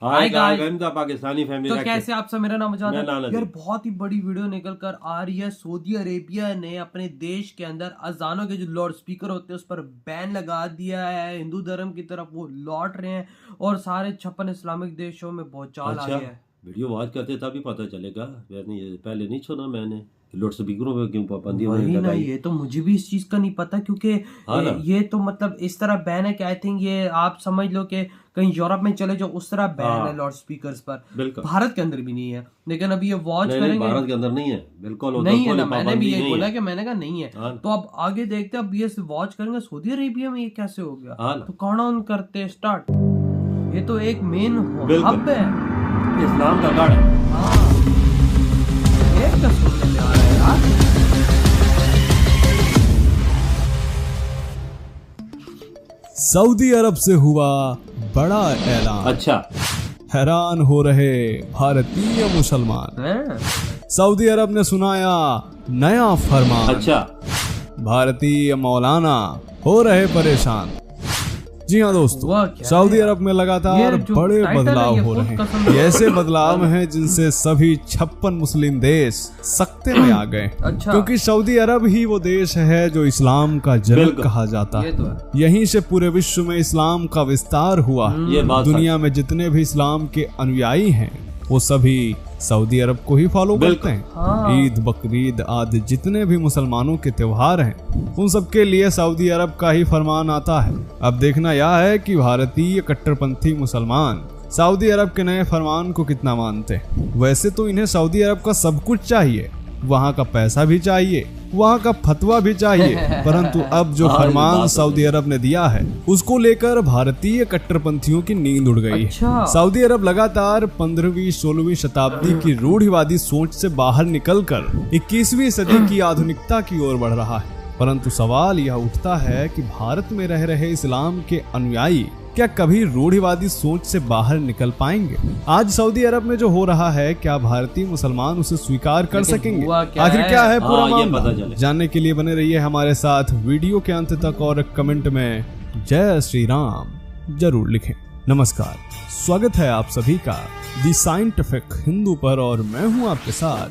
हाय Pakistani family. तो कैसे आप सब, मेरा नाम मैं नाना यार बहुत ही बड़ी वीडियो निकल कर आ रही है। सऊदी अरेबिया ने अपने देश के अंदर अजानों के जो लाउड स्पीकर होते हैं उस पर बैन लगा दिया है। हिंदू धर्म की तरफ वो लौट रहे हैं और सारे 56 इस्लामिक देशों में बहुत चाल आ गया है। वीडियो वॉच करते तभी पता चलेगा, पहले नहीं सुना मैंने। लाउड स्पीकरों पे क्यों पाबंदी लगाई? ये तो मुझे भी इस चीज का नहीं पता, क्योंकि ये तो मतलब इस तरह बैन है कि आई थिंक ये आप समझ लो कि कहीं यूरोप में चले जो उस तरह बैन है लाउड स्पीकर्स पर। भारत के अंदर भी नहीं है, लेकिन अभी ये वॉच करेंगे। भारत के अंदर नहीं है, बिल्कुल नहीं है ना। मैंने भी यही बोला कि मैंने कहा नहीं है। तो अब आगे देखते हैं, अब ये वॉच करेंगे सऊदी अरेबिया में ये कैसे हो गया। तो काउंट ऑन करते स्टार्ट। ये तो एक मेन हब है, इस्लाम का गढ़ है। सऊदी अरब से हुआ बड़ा ऐलान। अच्छा, हैरान हो रहे भारतीय मुसलमान। सऊदी अरब ने सुनाया नया फरमान। अच्छा, भारतीय मौलाना हो रहे परेशान। जी हाँ दोस्तों, सऊदी अरब में लगातार बड़े बदलाव हो रहे हैं। ये ऐसे बदलाव हैं जिनसे सभी 56 मुस्लिम देश सकते में आ गए। क्योंकि सऊदी अरब ही वो देश है जो इस्लाम का जनक कहा जाता है। यहीं से पूरे विश्व में इस्लाम का विस्तार हुआ। दुनिया में जितने भी इस्लाम के अनुयायी हैं वो सभी सऊदी अरब को ही फॉलो करते हैं। ईद, बकरीद आदि जितने भी मुसलमानों के त्योहार हैं उन सब के लिए सऊदी अरब का ही फरमान आता है। अब देखना यह है कि भारतीय कट्टरपंथी मुसलमान सऊदी अरब के नए फरमान को कितना मानते हैं। वैसे तो इन्हें सऊदी अरब का सब कुछ चाहिए, वहाँ का पैसा भी चाहिए, वहाँ का फतवा भी चाहिए, परंतु अब जो फरमान सऊदी अरब ने दिया है उसको लेकर भारतीय कट्टरपंथियों की नींद उड़ गई है। सऊदी अरब लगातार 15वीं 16वीं शताब्दी की रूढ़िवादी सोच से बाहर निकलकर 21वीं सदी की आधुनिकता की ओर बढ़ रहा है। परंतु सवाल यह उठता है कि भारत में रह रहे इस्लाम के अनुयायी क्या कभी रूढ़िवादी सोच से बाहर निकल पाएंगे? आज सऊदी अरब में जो हो रहा है, क्या भारतीय मुसलमान उसे स्वीकार कर सकेंगे? आखिर क्या है पूरा मामला? जानने के लिए बने रहिए हमारे साथ वीडियो के अंत तक और कमेंट में जय श्री राम जरूर लिखें। नमस्कार, स्वागत है आप सभी का दी साइंटिफिक हिंदू पर और मैं हूँ आपके साथ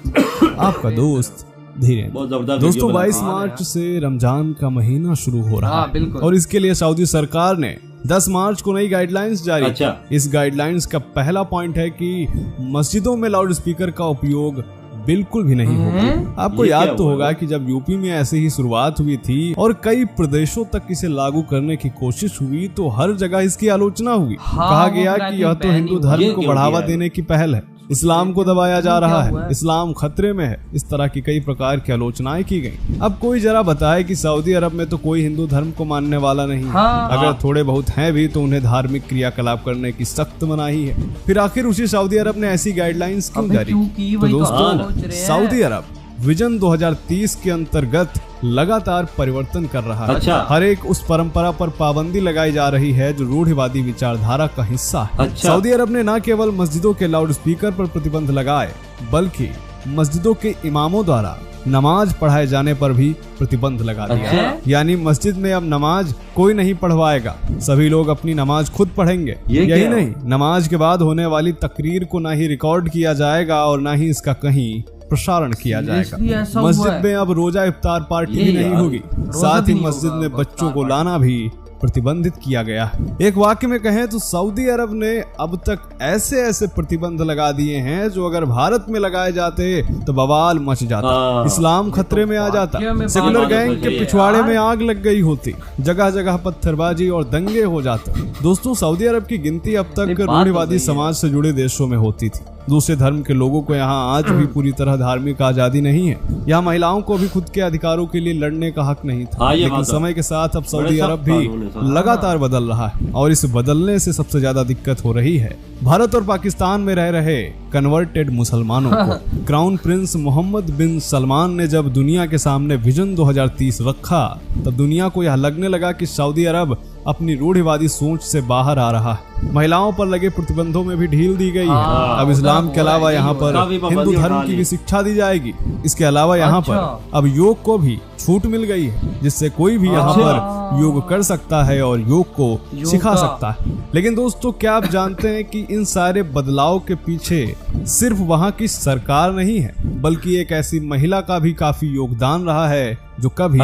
आपका दोस्त धीरेन्द्र। दोस्तों, 22 मार्च से रमजान का महीना शुरू हो रहा है और इसके लिए सऊदी सरकार ने 10 मार्च को नई गाइडलाइंस जारी की। इस गाइडलाइंस का पहला पॉइंट है कि मस्जिदों में लाउड स्पीकर का उपयोग बिल्कुल भी नहीं होगा। आपको याद तो होगा कि जब यूपी में ऐसे ही शुरुआत हुई थी और कई प्रदेशों तक इसे लागू करने की कोशिश हुई तो हर जगह इसकी आलोचना हुई। कहा गया कि यह तो हिंदू धर्म को बढ़ावा देने की पहल है, इस्लाम को दबाया जा रहा है, इस्लाम खतरे में है। इस तरह की कई प्रकार की आलोचनाएं की गई। अब कोई जरा बताए कि सऊदी अरब में तो कोई हिंदू धर्म को मानने वाला नहीं है। अगर थोड़े बहुत हैं भी तो उन्हें धार्मिक क्रियाकलाप करने की सख्त मनाही है। फिर आखिर उसी सऊदी अरब ने ऐसी गाइडलाइंस क्यों जारी की? तो दोस्तों, सऊदी अरब विजन 2030 के अंतर्गत लगातार परिवर्तन कर रहा है। हर एक उस परंपरा पर पाबंदी लगाई जा रही है जो रूढ़िवादी विचारधारा का हिस्सा है। सऊदी अरब ने न केवल मस्जिदों के लाउड स्पीकर पर प्रतिबंध लगाए, बल्कि मस्जिदों के इमामों द्वारा नमाज पढ़ाए जाने पर भी प्रतिबंध लगा दिया। यानी मस्जिद में अब नमाज कोई नहीं पढ़वाएगा, सभी लोग अपनी नमाज खुद पढ़ेंगे। यही नहीं, नमाज के बाद होने वाली तकरीर को न ही रिकॉर्ड किया जाएगा और न ही इसका कहीं प्रसारण किया जाएगा। मस्जिद में अब रोजा इफ्तार पार्टी भी नहीं होगी। साथ ही मस्जिद में बच्चों को लाना भी प्रतिबंधित किया गया है। एक वाक्य में कहें तो सऊदी अरब ने अब तक ऐसे ऐसे प्रतिबंध लगा दिए हैं जो अगर भारत में लगाए जाते तो बवाल मच जाता, इस्लाम खतरे में आ जाता, सेकुलर गैंग के पिछवाड़े में आग लग गई होती, जगह जगह पत्थरबाजी और दंगे हो जाते। दोस्तों, सऊदी अरब की गिनती अब तक रूढ़िवादी समाज से जुड़े देशों में होती थी। दूसरे धर्म के लोगों को यहाँ आज भी पूरी तरह धार्मिक आजादी नहीं है। यहाँ महिलाओं को भी खुद के अधिकारों के लिए लड़ने का हक नहीं था। लेकिन समय के साथ अब सऊदी अरब भी लगातार बदल रहा है और इस बदलने से सबसे ज्यादा दिक्कत हो रही है भारत और पाकिस्तान में रह रहे कन्वर्टेड मुसलमानों को। क्राउन प्रिंस मोहम्मद बिन सलमान ने जब दुनिया के सामने विजन 2030 रखा तब दुनिया को यह लगने लगा कि सऊदी अरब अपनी रूढ़िवादी सोच से बाहर आ रहा है। महिलाओं पर लगे प्रतिबंधों में भी ढील दी गई है। अब इस्लाम के अलावा यहाँ पर हिंदू धर्म की भी शिक्षा दी जाएगी। इसके अलावा यहाँ पर अब योग को भी छूट मिल गई है, जिससे कोई भी यहाँ पर योग कर सकता है और योग को सिखा सकता है। लेकिन दोस्तों, क्या आप जानते हैं कि इन सारे बदलाव के पीछे सिर्फ वहाँ की सरकार नहीं है, बल्कि एक ऐसी महिला का भी काफी योगदान रहा है जो कभी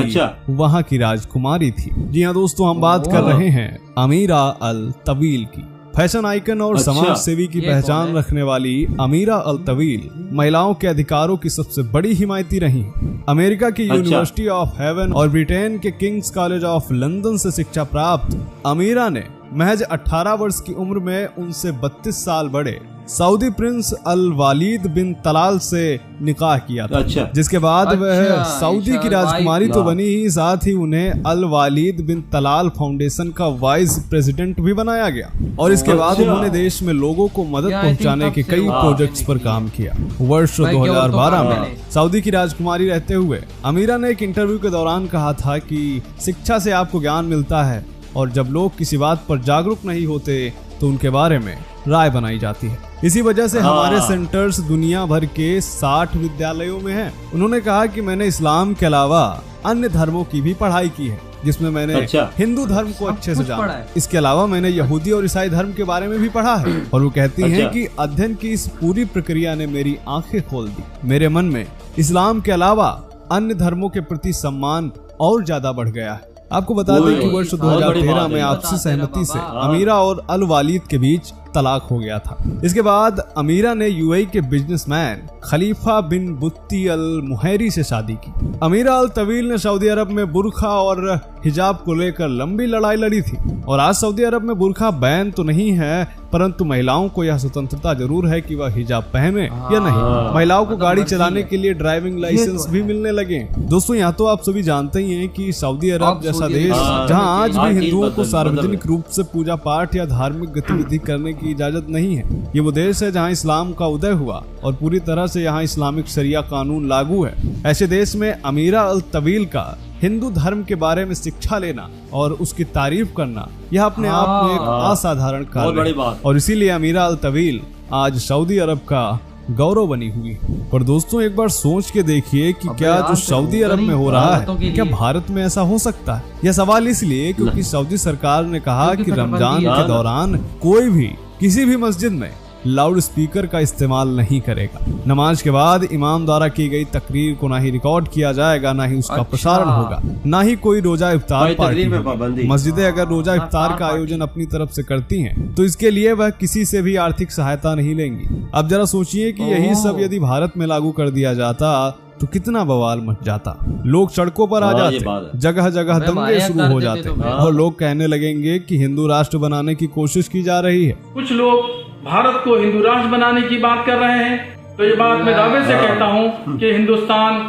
वहाँ की राजकुमारी थी। जी हाँ दोस्तों, हम बात कर रहे हैं अमीरा अल तवील की। फैशन आइकन और समाज सेवी की पहचान रखने वाली अमीरा अल तवील महिलाओं के अधिकारों की सबसे बड़ी हिमायती रही। अमेरिका की यूनिवर्सिटी ऑफ हेवन और ब्रिटेन के किंग्स कॉलेज ऑफ लंदन से शिक्षा प्राप्त अमीरा ने महज 18 वर्ष की उम्र में उनसे 32 साल बड़े सऊदी प्रिंस अल वालिद बिन तलाल से निकाह किया था। जिसके बाद वह सऊदी की राजकुमारी तो बनी ही, साथ ही उन्हें अल वालिद बिन तलाल फाउंडेशन का वाइस प्रेसिडेंट भी बनाया गया। और इसके बाद उन्होंने देश में लोगों को मदद पहुंचाने के कई प्रोजेक्ट्स पर काम किया। वर्ष 2012 में सऊदी की राजकुमारी रहते हुए अमीरा ने एक इंटरव्यू के दौरान कहा था कि शिक्षा से आपको ज्ञान मिलता है, और जब लोग किसी बात पर जागरूक नहीं होते तो उनके बारे में राय बनाई जाती है। इसी वजह से हमारे सेंटर्स दुनिया भर के 60 विद्यालयों में हैं। उन्होंने कहा कि मैंने इस्लाम के अलावा अन्य धर्मों की भी पढ़ाई की है, जिसमें मैंने हिंदू धर्म को अच्छे से जाना। इसके अलावा मैंने यहूदी और ईसाई धर्म के बारे में भी पढ़ा है। और वो कहती हैं कि अध्ययन की इस पूरी प्रक्रिया ने मेरी आंखें खोल दी। मेरे मन में इस्लाम के अलावा अन्य धर्मों के प्रति सम्मान और ज्यादा बढ़ गया है। आपको बता दें कि वर्ष 2013 में आपसी सहमति से अमीरा और अल वालिद के बीच तलाक हो गया था। इसके बाद अमीरा ने यूएई के बिजनेसमैन खलीफा बिन बुत्ती अल मुहैरी से शादी की। अमीरा अल तवील ने सऊदी अरब में बुर्खा और हिजाब को लेकर लंबी लड़ाई लड़ी थी। और आज सऊदी अरब में बुर्खा बैन तो नहीं है, परंतु महिलाओं को यह स्वतंत्रता जरूर है कि वह हिजाब पहने या नहीं। महिलाओं को गाड़ी चलाने के लिए ड्राइविंग लाइसेंस भी मिलने लगे। दोस्तों, यहाँ तो आप सभी जानते ही हैं कि सऊदी अरब जैसा देश, जहाँ आज भी हिंदुओं को सार्वजनिक रूप से पूजा पाठ या धार्मिक गतिविधि करने की इजाजत नहीं है। ये वो देश है जहाँ इस्लाम का उदय हुआ और पूरी तरह से यहाँ इस्लामिक शरिया कानून लागू है। ऐसे देश में अमीरा अल तवील का हिंदू धर्म के बारे में शिक्षा लेना और उसकी तारीफ करना, यह अपने आप में एक असाधारण कार्य है। और इसीलिए अमीरा अल तवील आज सऊदी अरब का गौरव बनी हुई। और दोस्तों, एक बार सोच के देखिए कि क्या जो सऊदी अरब में हो रहा है, क्या भारत में ऐसा हो सकता है? यह सवाल इसलिए क्योंकि सऊदी सरकार ने कहा कि रमजान के दौरान कोई भी किसी भी मस्जिद में लाउड स्पीकर का इस्तेमाल नहीं करेगा। नमाज के बाद इमाम द्वारा की गई तकरीर को ना ही रिकॉर्ड किया जाएगा, ना ही उसका प्रसारण होगा, ना ही कोई रोजा इफ्तार पार्टी। मस्जिदें अगर रोजा इफ्तार का आयोजन अपनी तरफ से करती हैं, तो इसके लिए वह किसी से भी आर्थिक सहायता नहीं लेंगी। अब जरा सोचिए कि यही सब यदि भारत में लागू कर दिया जाता तो कितना बवाल मच जाता। लोग सड़कों पर आ जाते, जगह जगह दंगे शुरू हो जाते और लोग कहने लगेंगे कि हिंदू राष्ट्र बनाने की कोशिश की जा रही है। कुछ लोग भारत को हिंदू राष्ट्र बनाने की बात कर रहे हैं, तो ये बात मैं दावे से कहता हूँ कि हिंदुस्तान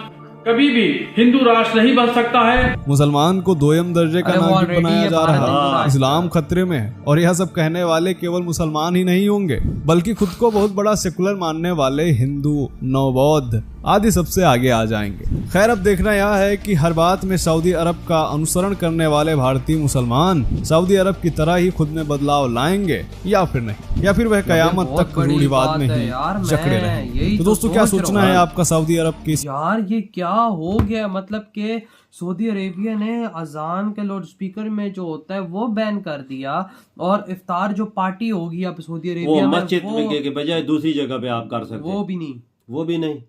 कभी भी हिंदू राष्ट्र नहीं बन सकता है। मुसलमान को दोयम दर्जे का नागरिक बनाया जा रहा है, इस्लाम खतरे में है। और यह सब कहने वाले केवल मुसलमान ही नहीं होंगे, बल्कि खुद को बहुत बड़ा सेकुलर मानने वाले हिंदू, नवबौद्ध आदि सबसे आगे आ जाएंगे। खैर, अब देखना यह है कि हर बात में सऊदी अरब का अनुसरण करने वाले भारतीय मुसलमान सऊदी अरब की तरह ही खुद में बदलाव लाएंगे या फिर नहीं, या फिर वह कयामत तक रूढ़िवाद में ही जकड़े रहेंगे। तो दोस्तों, क्या सोचना है आपका सऊदी अरब की? यार, ये क्या हो गया? मतलब कि सऊदी अरेबिया ने अजान के लाउड स्पीकर में जो होता है वो बैन कर दिया, और इफ्तार जो पार्टी होगी अब सऊदी अरेबिया में मस्जिद के बजाय दूसरी जगह पे आप कर सकते, वो भी नहीं,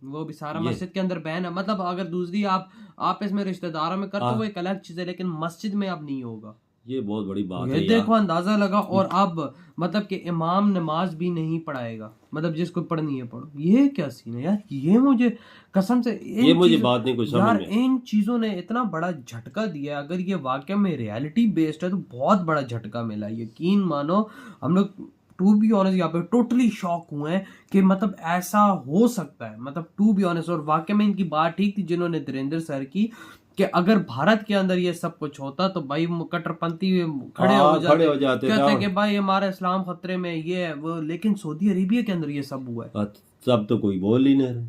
वो भी सारा मस्जिद के अंदर बैन है। मतलब अगर दूसरी आप इसमें रिश्तेदारों में करते हो वो एक अलग चीज है, लेकिन मस्जिद में अब नहीं होगा। ये बहुत बड़ी बात है। देखो, अंदाजा लगा। और अब मतलब कि इमाम नमाज भी नहीं पढ़ाएगा, मतलब जिसको पढ़नी है पढ़ो। ये क्या सीन है यार? ये मुझे कसम से ये मुझे बात नहीं कुछ समझ में। इन चीजों ने इतना बड़ा झटका दिया। अगर ये वाकई में रियलिटी बेस्ड है तो बहुत बड़ा झटका मिला। यकीन मानो, हम लोग टू बी ऑनेस्ट यहाँ पे टोटली शॉक हुए हैं कि मतलब ऐसा हो सकता है, मतलब टू बी ऑनेस्ट। और वाकई में इनकी बात ठीक थी जिन्होंने धीरेन्द्र सर की, कि अगर भारत के अंदर ये सब कुछ होता तो भाई कट्टरपंथी खड़े हो जाते कहते कि भाई हमारा इस्लाम खतरे में, ये है वो। लेकिन सऊदी अरेबिया के अंदर ये सब हुआ है, सब तो कोई बोल ही नहीं रहे।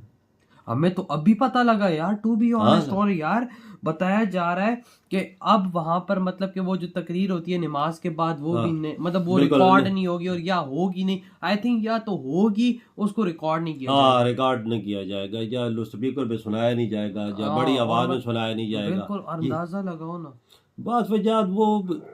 हमें तो अभी पता लगा यार, टू बी ऑनेस्ट। और यार बताया जा रहा है कि अब वहां पर मतलब कि वो जो तकरीर होती है नमाज के बाद वो भी मतलब वो रिकॉर्ड नहीं होगी, और या होगी नहीं, आई थिंक या तो होगी उसको रिकॉर्ड नहीं किया जाएगा। रिकॉर्ड नहीं किया जाएगा, या स्पीकर पे सुनाया नहीं जाएगा, या बड़ी आवाज में सुनाया नहीं जाएगा। बिल्कुल, अंदाजा लगाओ ना, बस वजह वो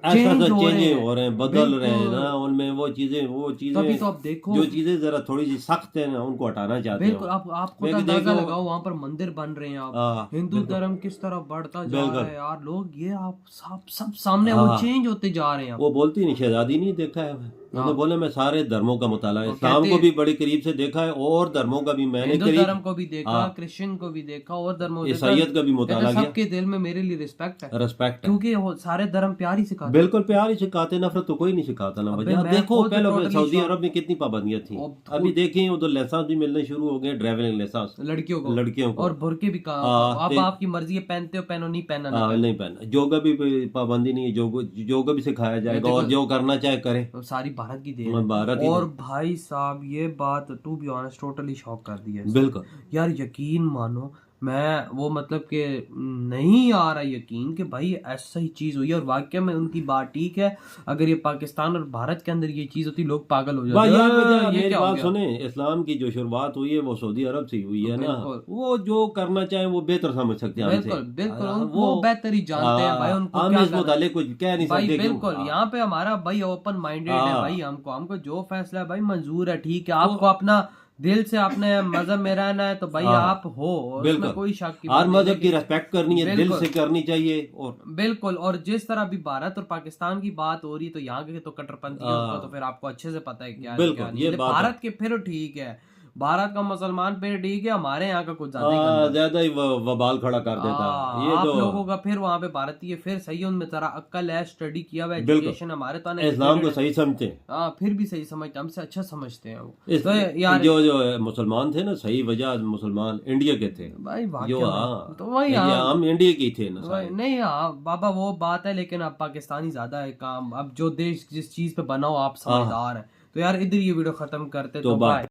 ऐसा चेंजेस हो रहे हैं, बदल रहे हैं ना उनमें वो चीजें तभी तो आप देखो जो चीजें जरा थोड़ी सी सख्त है ना उनको हटाना चाहते हैं। बिल्कुल, आप खुद अंदाजा लगाओ, वहाँ पर मंदिर बन रहे हैं, आप हिंदू धर्म किस तरह बढ़ता जा रहा है यार, लोग ये आप सब सामने वो चेंज होते जा रहे हैं। वो बोलती नहीं शहजादी नहीं देखा है, मैंने बोला मैं सारे धर्मों का मुताला है, इस्लाम को भी बड़ी करीब से देखा है और धर्मों का भी मैंने हिंदू धर्म को भी देखा, क्रिश्चियन को भी देखा और धर्मों ईसाईयत का भी मुताला किया। सबके दिल में मेरे लिए रिस्पेक्ट है, क्योंकि सारे धर्म प्यार ही सिखाते, बिल्कुल प्यार ही सिखाते, नफरत तो कोई नहीं सिखाता ना भैया। देखो पहले सऊदी अरब में कितनी पाबंदियां थी, अभी देखें उधर लाइसेंस भी मिलने शुरू हो गए, ड्राइविंग लाइसेंस लड़कियों को, और बुर्के भी कहा आप आपकी मर्जी है, पहनते हो पहनो, नहीं पहनना नहीं पहनना, योगा भी पाबंदी नहीं है, योगा भी सिखाया जाएगा और जो करना चाहे करे, सारी भारत की देन। और भाई साहब ये बात to be honest totally shock कर दिया बिल्कुल यार, यकीन मानो मैं वो मतलब कि नहीं आ रहा यकीन कि भाई ऐसा ही चीज हुई है। और वाकई में उनकी बात ठीक है, अगर ये पाकिस्तान और भारत के अंदर ये चीज होती लोग पागल हो जाते। ये क्या बात सुने, इस्लाम की जो शुरुआत हुई है वो सऊदी अरब से हुई है ना, वो जो करना चाहे वो बेहतर समझ सकते हैं। बिल्कुल वो बेहतर ही जानते हैं भाई, उनको क्या कुछ कह नहीं सकते। बिल्कुल यहाँ पे हमारा भाई ओपन माइंडेड है भाई, हमको जो फैसला है भाई मंजूर है, ठीक है। आपको अपना दिल से अपने मजहब में रहना है तो भाई आप हो, उसमें कोई शक की हर मजहब की रिस्पेक्ट करनी है, दिल से करनी चाहिए। और बिल्कुल, और जिस तरह भी भारत और पाकिस्तान की बात हो रही है तो यहाँ के तो कट्टरपंथी है, तो फिर आपको अच्छे से पता है क्या है। भारत के फिर ठीक है, भारत का मुसलमान फिर ठीक है, हमारे यहाँ का कुछ ज्यादा ही वबाल खड़ा कर देता है। ये आप लोगों का फिर वहाँ पे भारतीय फिर सही है, उनमें जरा अक्ल है, स्टडी किया हुआ, एजुकेशन, हमारे तो इस्लाम को सही समझते हैं, फिर भी सही समझते, हमसे अच्छा समझते हैं वो। तो यार जो मुसलमान थे ना, सही वजह मुसलमान इंडिया के थे भाई, तो वही हम इंडिया के थे ना, नहीं बाबा वो बात है, लेकिन अब पाकिस्तानी ज्यादा है काम, अब जो देश जिस चीज पे बना हो आप समझदार है। तो यार इधर ये वीडियो खत्म करते तो बाय।